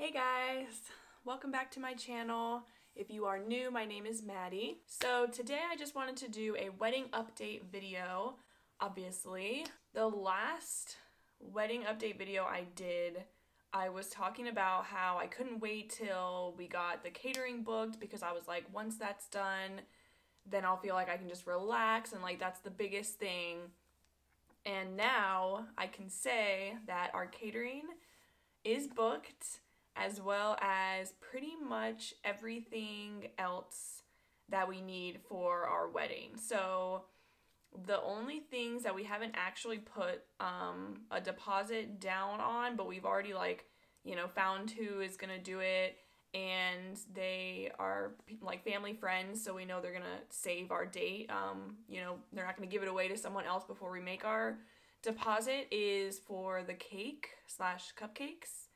Hey guys, welcome back to my channel. If you are new, my name is Maddie. So today I just wanted to do a wedding update video, obviously. The last wedding update video I did, I was talking about how I couldn't wait till we got the catering booked because I was like, once that's done, then I'll feel like I can just relax and like that's the biggest thing. And now I can say that our catering is booked, as well as pretty much everything else that we need for our wedding. So the only things that we haven't actually put a deposit down on, but we've already found who is gonna do it, and they are like family friends, so we know they're gonna save our date. They're not gonna give it away to someone else before we make our deposit, is for the cake / cupcakes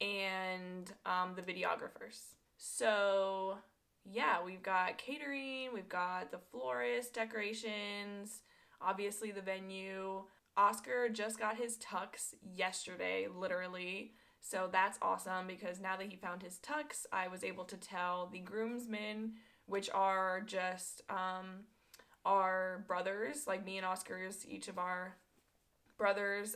and the videographers. So yeah, we've got catering, we've got the florist, decorations, obviously the venue. Oscar just got his tux yesterday, literally. So that's awesome because now that he found his tux, I was able to tell the groomsmen, which are just our brothers, like me and Oscar's each of our brothers,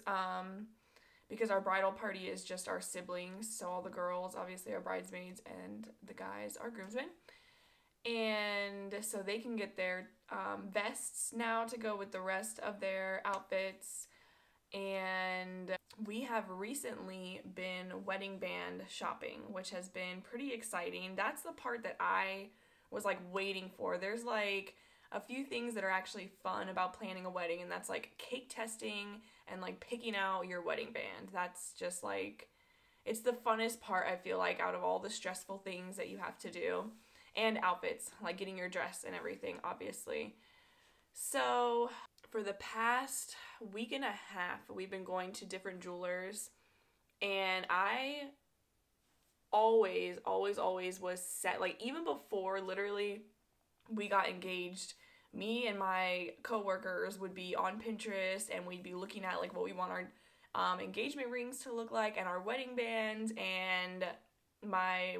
because our bridal party is just our siblings, so all the girls obviously are bridesmaids and the guys are groomsmen. And so they can get their vests now to go with the rest of their outfits. And we have recently been wedding band shopping, which has been pretty exciting. That's the part that I was like waiting for. There's like a few things that are actually fun about planning a wedding, and that's like cake testing and like picking out your wedding band. That's just like, it's the funnest part, I feel like, out of all the stressful things that you have to do. And outfits, like getting your dress and everything, obviously. So for the past week and a half, we've been going to different jewelers, and I always was set, like even before literally we got engaged, me and my coworkers would be on Pinterest and we'd be looking at like what we want our engagement rings to look like and our wedding bands. And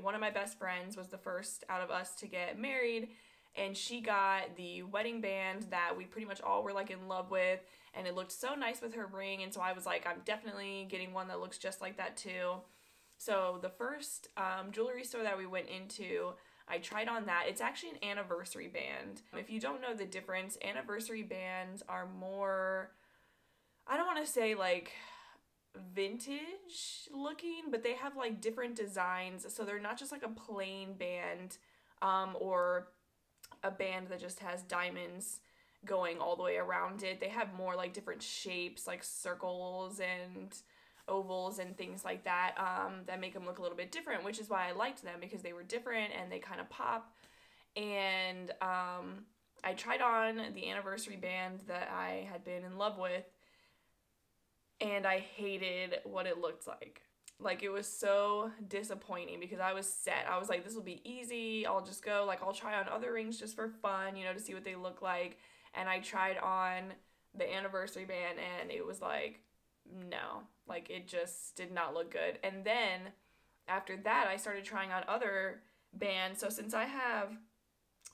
one of my best friends was the first out of us to get married, and she got the wedding band that we pretty much all were like in love with, and it looked so nice with her ring. And so I was like, I'm definitely getting one that looks just like that too. So the first jewelry store that we went into, I tried on that. It's actually an anniversary band. If you don't know the difference, anniversary bands are more, I don't want to say like vintage looking, but they have like different designs. So they're not just like a plain band or a band that just has diamonds going all the way around it. They have more like different shapes, like circles and ovals and things like that, that make them look a little bit different, which is why I liked them, because they were different and they kind of pop. And I tried on the anniversary band that I had been in love with, and I hated what it looked like. Like, it was so disappointing because I was set. I was like, this will be easy. I'll just go, like, I'll try on other rings just for fun, to see what they look like. And I tried on the anniversary band and it was like, no, like it just did not look good. And then after that, I started trying on other bands. So since I have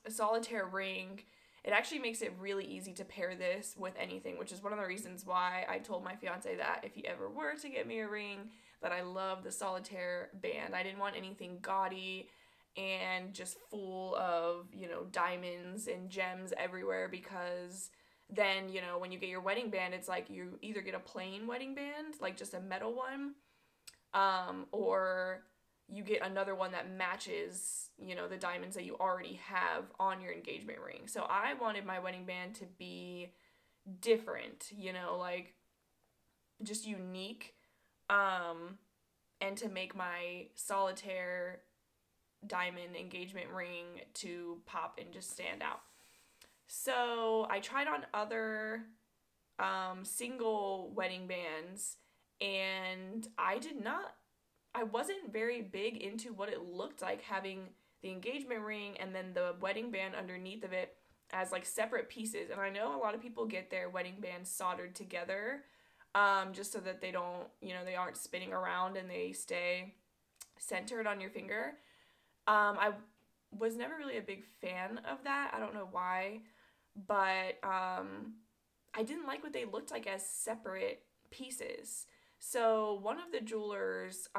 a solitaire ring, it actually makes it really easy to pair this with anything, which is one of the reasons why I told my fiance that if he ever were to get me a ring, that I love the solitaire band. I didn't want anything gaudy and just full of, diamonds and gems everywhere, because then, when you get your wedding band, it's like you either get a plain wedding band, like just a metal one, or you get another one that matches, the diamonds that you already have on your engagement ring. So I wanted my wedding band to be different, like just unique, and to make my solitaire diamond engagement ring to pop and just stand out. So I tried on other single wedding bands, and I wasn't very big into what it looked like having the engagement ring and then the wedding band underneath of it as like separate pieces. And I know a lot of people get their wedding bands soldered together, just so that they don't, they aren't spinning around and they stay centered on your finger. I was never really a big fan of that. I don't know why, but I didn't like what they looked like as separate pieces. So one of the jewelers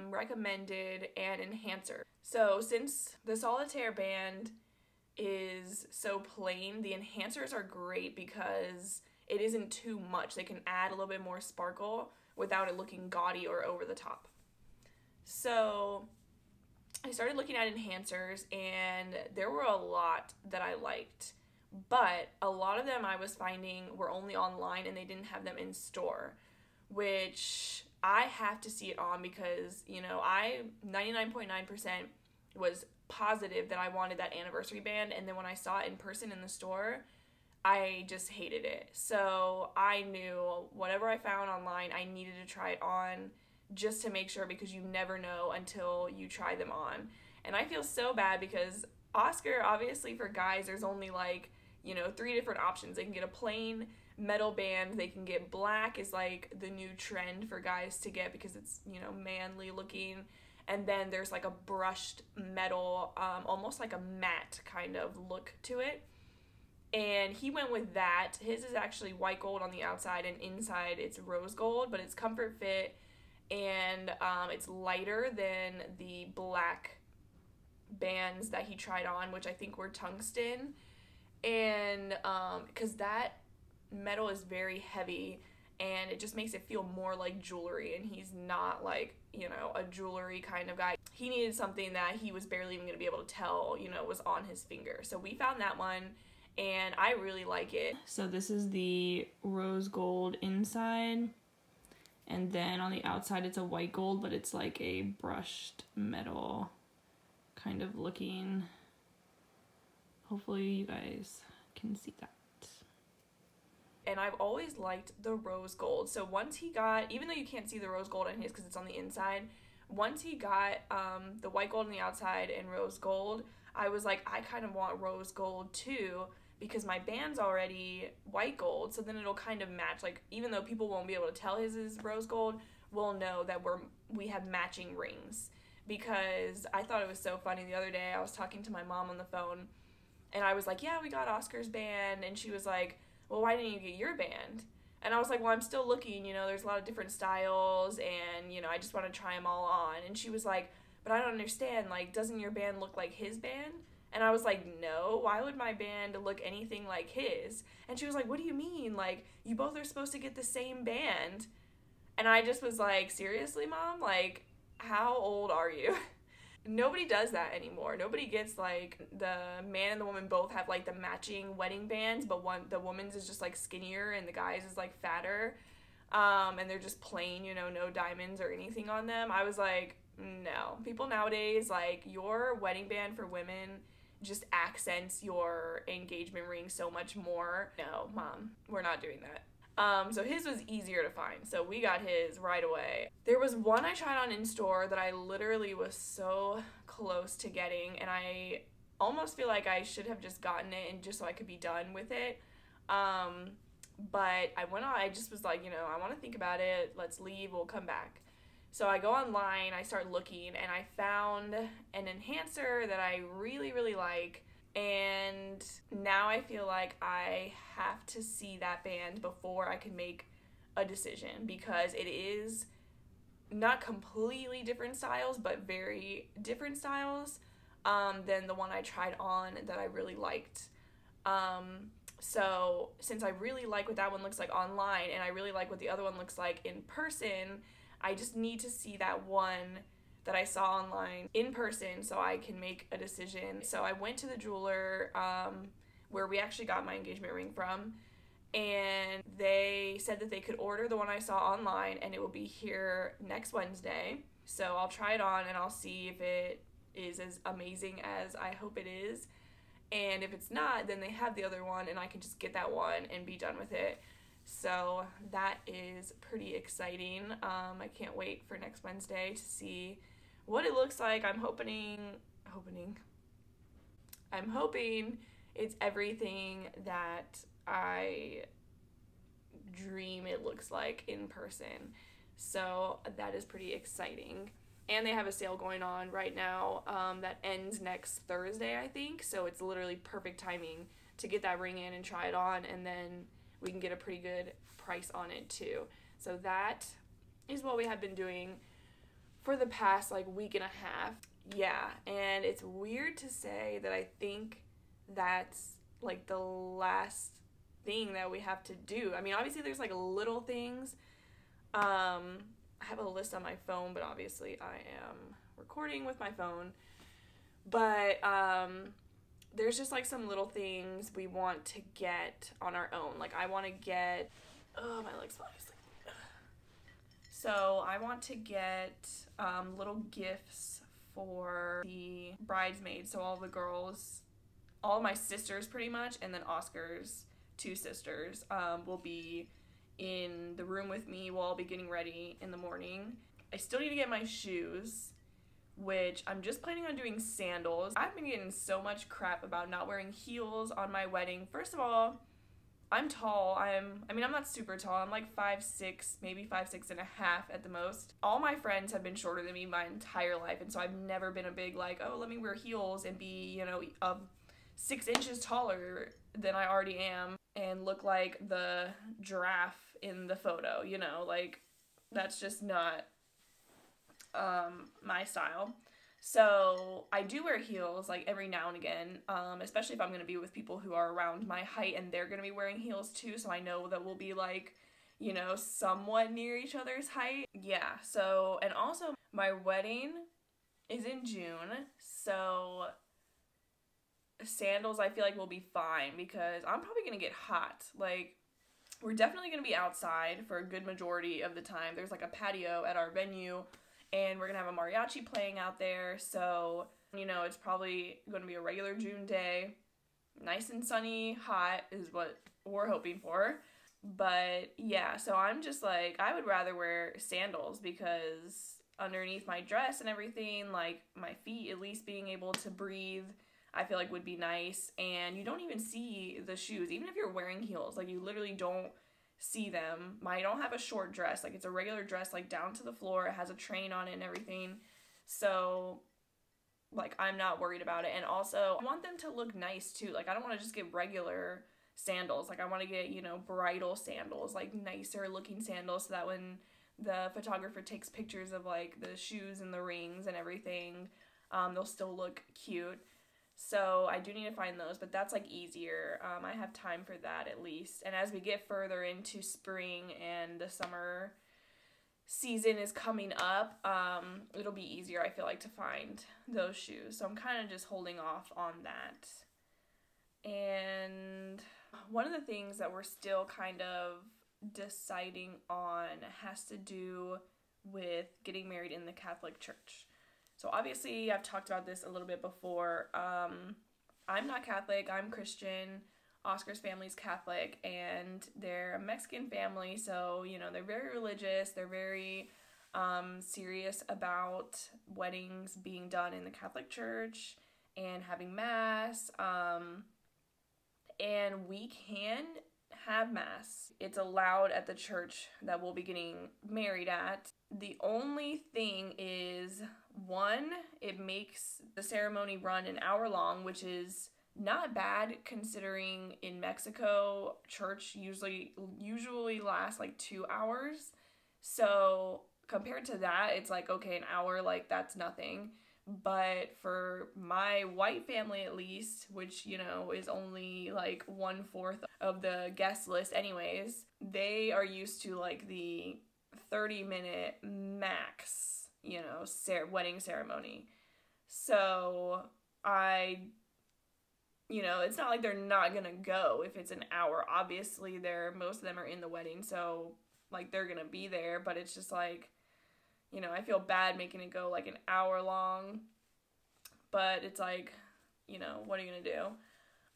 recommended an enhancer. So since the solitaire band is so plain, the enhancers are great because it isn't too much. They can add a little bit more sparkle without it looking gaudy or over the top. So I started looking at enhancers, and there were a lot that I liked, but a lot of them I was finding were only online and they didn't have them in store, which I have to see it on because, you know, I 99.9% was positive that I wanted that anniversary band, and then when I saw it in person in the store, I just hated it. So I knew whatever I found online, I needed to try it on just to make sure, because you never know until you try them on. And I feel so bad because Oscar, obviously for guys, there's only like, you know, 3 different options. They can get a plain metal band, they can get black is like the new trend for guys to get because it's, you know, manly looking. And then there's like a brushed metal, almost like a matte kind of look to it. And he went with that. His is actually white gold on the outside, and inside it's rose gold, but it's comfort fit, and it's lighter than the black bands that he tried on, which I think were tungsten. And because that metal is very heavy, and it just makes it feel more like jewelry, and he's not like, you know, a jewelry kind of guy. He needed something that he was barely even going to be able to tell, you know, was on his finger. So we found that one, and I really like it. So this is the rose gold inside, and then on the outside it's a white gold, but it's like a brushed metal kind of looking. Hopefully you guys can see that. And I've always liked the rose gold. So once he got, even though you can't see the rose gold in his because it's on the inside, once he got the white gold on the outside and rose gold, I was like, I kind of want rose gold too, because my band's already white gold, so then it'll kind of match. Like, even though people won't be able to tell his is rose gold, we'll know that we have matching rings. Because I thought it was so funny the other day, I was talking to my mom on the phone, and I was like, yeah, we got Oscar's band, and she was like, well, why didn't you get your band? And I was like, well, I'm still looking, you know, there's a lot of different styles, and, you know, I just want to try them all on. And she was like, but I don't understand, like, doesn't your band look like his band? And I was like, no, why would my band look anything like his? And she was like, what do you mean? Like, you both are supposed to get the same band. And I just was like, seriously, Mom? Like, how old are you? Nobody does that anymore. Nobody gets, like, the man and the woman both have, like, the matching wedding bands, but the woman's is just, like, skinnier and the guy's is, like, fatter. And they're just plain, you know, no diamonds or anything on them. I was like, no. People nowadays, like, your wedding band for women just accents your engagement ring so much more. No, Mom, we're not doing that. So his was easier to find, so we got his right away. There was one I tried on in store that I literally was so close to getting, and I almost feel like I should have just gotten it and just so I could be done with it. But I just was like, you know, I want to think about it, let's leave, we'll come back. So I go online, I start looking, and I found an enhancer that I really, really like. And now I feel like I have to see that band before I can make a decision, because it is not completely different styles, but very different styles than the one I tried on that I really liked. So since I really like what that one looks like online, and I really like what the other one looks like in person, I just need to see that one that I saw online in person so I can make a decision. So I went to the jeweler where we actually got my engagement ring from, and they said that they could order the one I saw online and it will be here next Wednesday. So I'll try it on and I'll see if it is as amazing as I hope it is. And if it's not, then they have the other one and I can just get that one and be done with it. So that is pretty exciting. I can't wait for next Wednesday to see what it looks like. I'm hoping it's everything that I dream it looks like in person. So that is pretty exciting. And they have a sale going on right now that ends next Thursday, I think. So it's literally perfect timing to get that ring in and try it on, and then we can get a pretty good price on it too. So that is what we have been doing for the past like week and a half. Yeah, and it's weird to say that I think that's like the last thing that we have to do. I mean, obviously there's like little things. I have a list on my phone, but obviously I am recording with my phone. But there's just like some little things we want to get on our own. Like I want to get, oh, my leg's falling asleep. So I want to get little gifts for the bridesmaids. So all the girls, all of my sisters pretty much, and then Oscar's two sisters will be in the room with me. We'll all be getting ready in the morning. I still need to get my shoes, which I'm just planning on doing sandals. I've been getting so much crap about not wearing heels on my wedding. First of all, I'm tall. I'm not super tall. I'm like 5'6", maybe 5'6.5" at the most. All my friends have been shorter than me my entire life, and so I've never been a big like, oh, let me wear heels and be, 6 inches taller than I already am and look like the giraffe in the photo, like that's just not my style. So I do wear heels like every now and again, especially if I'm going to be with people who are around my height and they're going to be wearing heels too, so I know that we'll be like, somewhat near each other's height. Yeah, so, and also my wedding is in June, so sandals I feel like will be fine because I'm probably going to get hot. Like, we're definitely going to be outside for a good majority of the time. There's like a patio at our venue, and we're going to have a mariachi playing out there, so, it's probably going to be a regular June day. Nice and sunny, hot is what we're hoping for. But, yeah, so I'm just like, I would rather wear sandals because underneath my dress and everything, like, my feet at least being able to breathe, I feel like would be nice. And you don't even see the shoes, even if you're wearing heels. Like, you literally don't see them. I don't have a short dress. Like, it's a regular dress, like, down to the floor. It has a train on it and everything. So, like, I'm not worried about it. And also, I want them to look nice, too. Like, I don't want to just get regular sandals. Like, I want to get, bridal sandals, like, nicer looking sandals so that when the photographer takes pictures of, like, the shoes and the rings and everything, they'll still look cute. So I do need to find those, but that's like easier. I have time for that at least. And as we get further into spring and the summer season is coming up, it'll be easier, I feel like, to find those shoes. So I'm kind of just holding off on that. And one of the things that we're still kind of deciding on has to do with getting married in the Catholic Church. So obviously, I've talked about this a little bit before. I'm not Catholic, I'm Christian. Oscar's family's Catholic, and they're a Mexican family, so, they're very religious. They're very serious about weddings being done in the Catholic Church and having Mass. And we can have Mass. It's allowed at the church that we'll be getting married at. The only thing is, one, it makes the ceremony run an hour long, which is not bad considering in Mexico, church usually lasts like 2 hours. So compared to that, it's like, okay, an hour, like that's nothing. But for my white family at least, which, is only like 1/4 of the guest list anyways, they are used to like the 30-minute max, wedding ceremony. So it's not like they're not gonna go if it's an hour. Obviously, most of them are in the wedding, so like they're gonna be there, but it's just like, I feel bad making it go like an hour long, but it's like, what are you gonna do?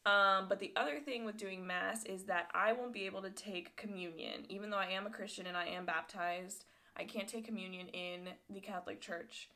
But the other thing with doing Mass is that I won't be able to take communion. Even though I am a Christian and I am baptized, I can't take communion in the Catholic Church.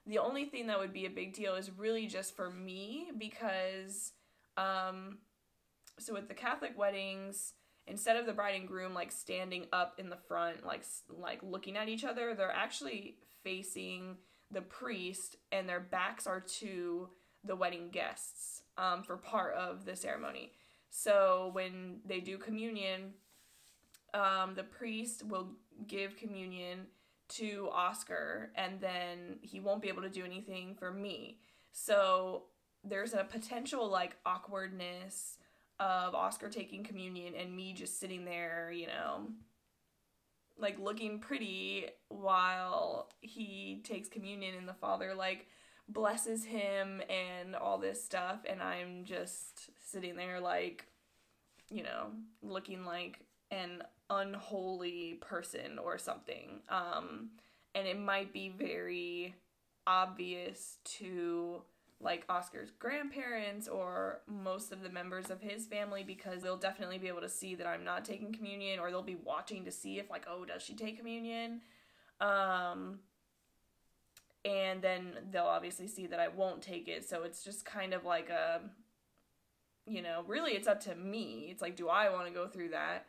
The only thing that would be a big deal is really just for me because, so with the Catholic weddings, instead of the bride and groom like standing up in the front, like looking at each other, they're actually facing the priest and their backs are to the wedding guests for part of the ceremony. So when they do communion, the priest will give communion to Oscar, and then he won't be able to do anything for me. So there's a potential like awkwardness of Oscar taking communion and me just sitting there, you know, like looking pretty while he takes communion, and the father like blesses him and all this stuff, and I'm just sitting there like, you know, looking like an unholy person or something. And it might be very obvious to like Oscar's grandparents or most of the members of his family, because they'll definitely be able to see that I'm not taking communion, or they'll be watching to see if like, oh, does she take communion? And then they'll obviously see that I won't take it. So it's just kind of like a, you know, really it's up to me. It's like, do I want to go through that?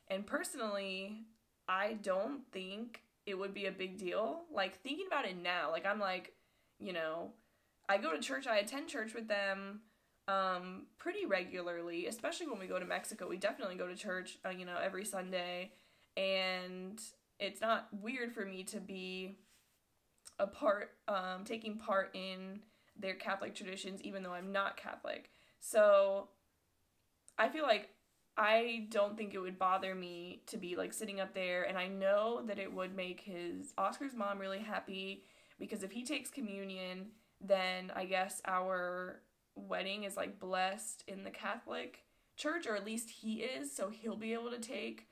And personally, I don't think it would be a big deal. Like, thinking about it now, like, I'm like, you know, I go to church, I attend church with them pretty regularly, especially when we go to Mexico. We definitely go to church, you know, every Sunday. And it's not weird for me to be taking part in their Catholic traditions, even though I'm not Catholic. So I feel like I don't think it would bother me to be like sitting up there, and I know that it would make Oscar's mom really happy, because if he takes communion, then I guess our wedding is like blessed in the Catholic church, or at least he is, so he'll be able to take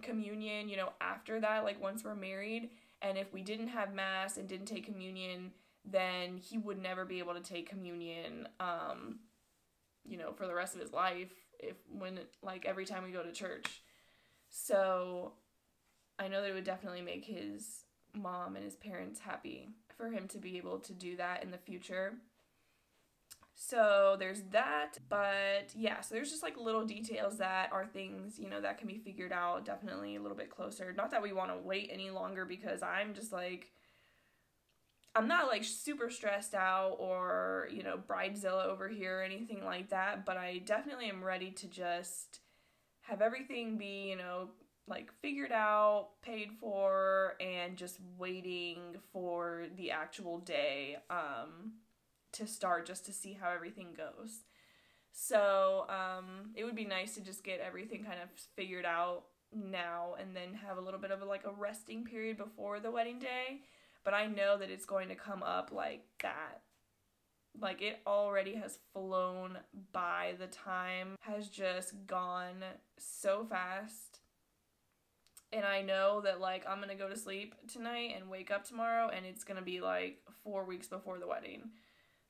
communion, you know, after that, like once we're married. And if we didn't have Mass and didn't take communion, then he would never be able to take communion, you know, for the rest of his life, like every time we go to church. So I know that it would definitely make his mom and his parents happy for him to be able to do that in the future. So there's that. But yeah, so there's just like little details that are things, you know, that can be figured out definitely a little bit closer. Not that we want to wait any longer, because I'm just like, I'm not like super stressed out or, you know, bridezilla over here or anything like that, but I definitely am ready to just have everything be, you know, like figured out, paid for, and just waiting for the actual day to start, just to see how everything goes. So it would be nice to just get everything kind of figured out now, and then have a little bit of a resting period before the wedding day. But I know that it's going to come up like that. Like, it already has flown by. The time has just gone so fast. And I know that, like, I'm going to go to sleep tonight and wake up tomorrow, and it's going to be, like, 4 weeks before the wedding.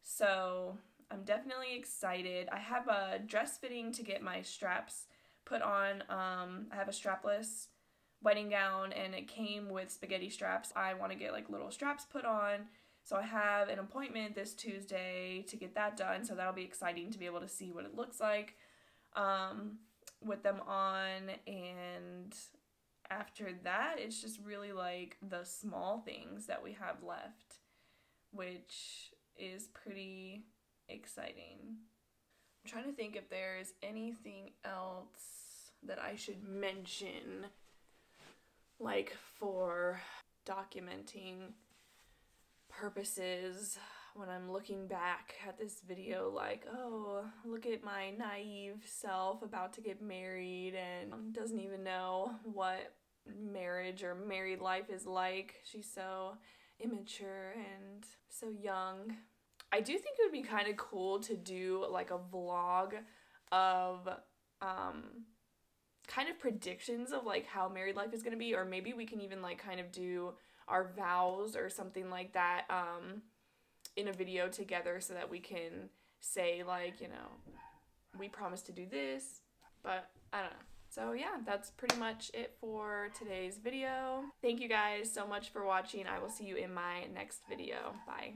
So I'm definitely excited. I have a dress fitting to get my straps put on. I have a strapless wedding gown, and it came with spaghetti straps. I want to get like little straps put on, so I have an appointment this Tuesday to get that done, so that'll be exciting to be able to see what it looks like with them on. And after that, it's just really like the small things that we have left, which is pretty exciting. I'm trying to think if there's anything else that I should mention, like for documenting purposes when I'm looking back at this video, like, oh, look at my naive self about to get married and doesn't even know what marriage or married life is like. She's so immature and so young. I do think it would be kind of cool to do like a vlog of kind of predictions of like how married life is going to be, or maybe we can even like kind of do our vows or something like that in a video together, so that we can say like, you know, we promise to do this, but I don't know. So yeah, that's pretty much it for today's video. Thank you guys so much for watching. I will see you in my next video. Bye.